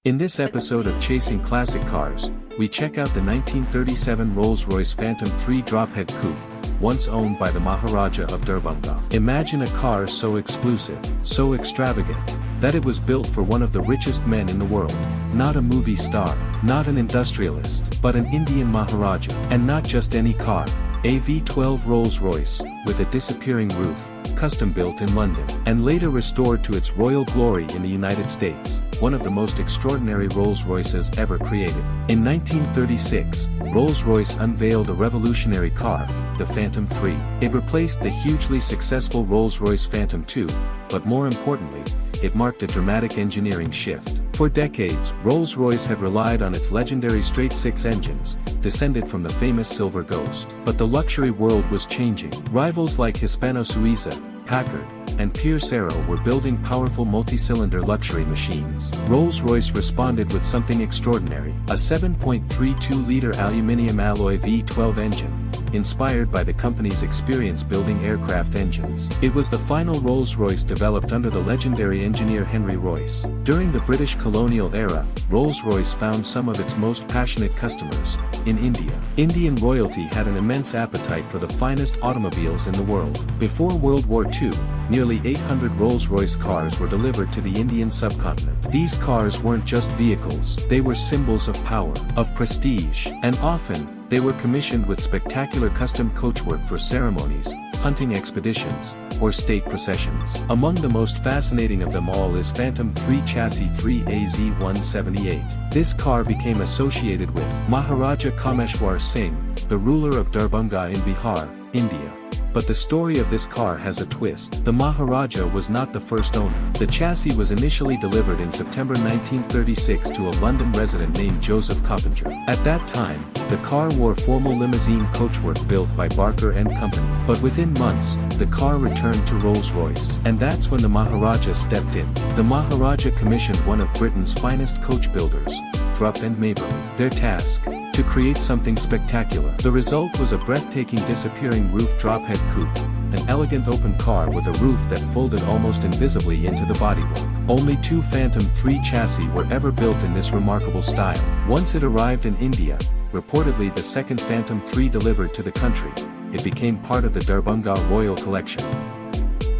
In this episode of Chasing Classic Cars, we check out the 1937 Rolls-Royce Phantom III Drophead Coupe, once owned by the Maharaja of Darbhanga. Imagine a car so exclusive, so extravagant, that it was built for one of the richest men in the world. Not a movie star, not an industrialist, but an Indian Maharaja. And not just any car, a V12 Rolls-Royce, with a disappearing roof, custom-built in London, and later restored to its royal glory in the United States, one of the most extraordinary Rolls-Royces ever created. In 1936, Rolls-Royce unveiled a revolutionary car, the Phantom III. It replaced the hugely successful Rolls-Royce Phantom II, but more importantly, it marked a dramatic engineering shift. For decades, Rolls-Royce had relied on its legendary straight-six engines, descended from the famous Silver Ghost. But the luxury world was changing. Rivals like Hispano-Suiza, Packard, and Pierce Arrow were building powerful multi-cylinder luxury machines. Rolls-Royce responded with something extraordinary, a 7.32-liter aluminium alloy V12 engine, inspired by the company's experience building aircraft engines. It was the final Rolls-Royce developed under the legendary engineer Henry Royce. During the British colonial era, Rolls-Royce found some of its most passionate customers in India. Indian royalty had an immense appetite for the finest automobiles in the world. Before World War II, nearly 800 Rolls-Royce cars were delivered to the Indian subcontinent. These cars weren't just vehicles, they were symbols of power, of prestige, and often, they were commissioned with spectacular custom coachwork for ceremonies, hunting expeditions, or state processions. Among the most fascinating of them all is Phantom III Chassis 3 AZ-178. This car became associated with Maharaja Kameshwar Singh, the ruler of Darbhanga in Bihar, India. But the story of this car has a twist. The Maharaja was not the first owner. The chassis was initially delivered in September 1936 to a London resident named Joseph Coppinger. At that time, the car wore formal limousine coachwork built by Barker and Company. But within months, the car returned to Rolls-Royce. And that's when the Maharaja stepped in. The Maharaja commissioned one of Britain's finest coach builders, Thrupp Maberly. Their task? To create something spectacular. The result was a breathtaking disappearing roof drophead coupe, an elegant open car with a roof that folded almost invisibly into the bodywork. Only two Phantom III chassis were ever built in this remarkable style. Once it arrived in India, reportedly the second Phantom III delivered to the country, it became part of the Darbhanga royal collection.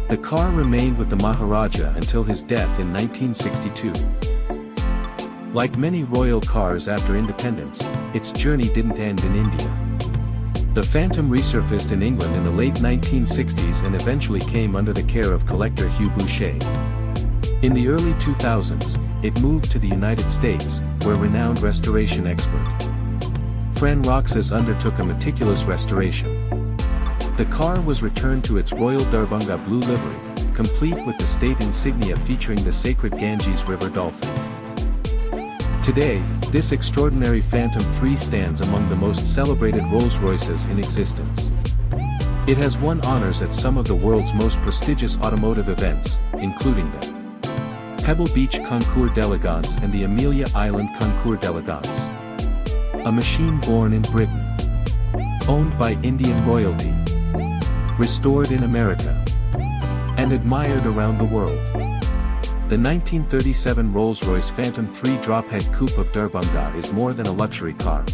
The car remained with the Maharaja until his death in 1962. Like many royal cars after independence, its journey didn't end in India. The Phantom resurfaced in England in the late 1960s and eventually came under the care of collector Hugh Boucher. In the early 2000s, it moved to the United States, where renowned restoration expert Fran Roxas undertook a meticulous restoration. The car was returned to its royal Darbhanga blue livery, complete with the state insignia featuring the sacred Ganges River dolphin. Today, this extraordinary Phantom III stands among the most celebrated Rolls-Royces in existence. It has won honors at some of the world's most prestigious automotive events, including the Pebble Beach Concours d'Elegance and the Amelia Island Concours d'Elegance. A machine born in Britain, owned by Indian royalty, restored in America, and admired around the world. The 1937 Rolls-Royce Phantom III Drophead Coupe of Darbhanga is more than a luxury car.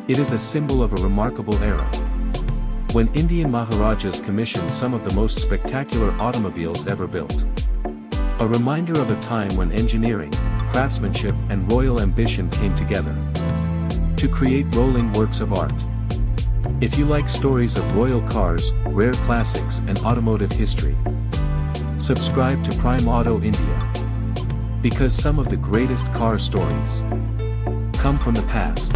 It is a symbol of a remarkable era, when Indian Maharajas commissioned some of the most spectacular automobiles ever built. A reminder of a time when engineering, craftsmanship and royal ambition came together to create rolling works of art. If you like stories of royal cars, rare classics and automotive history, subscribe to Prime Auto India, because some of the greatest car stories come from the past.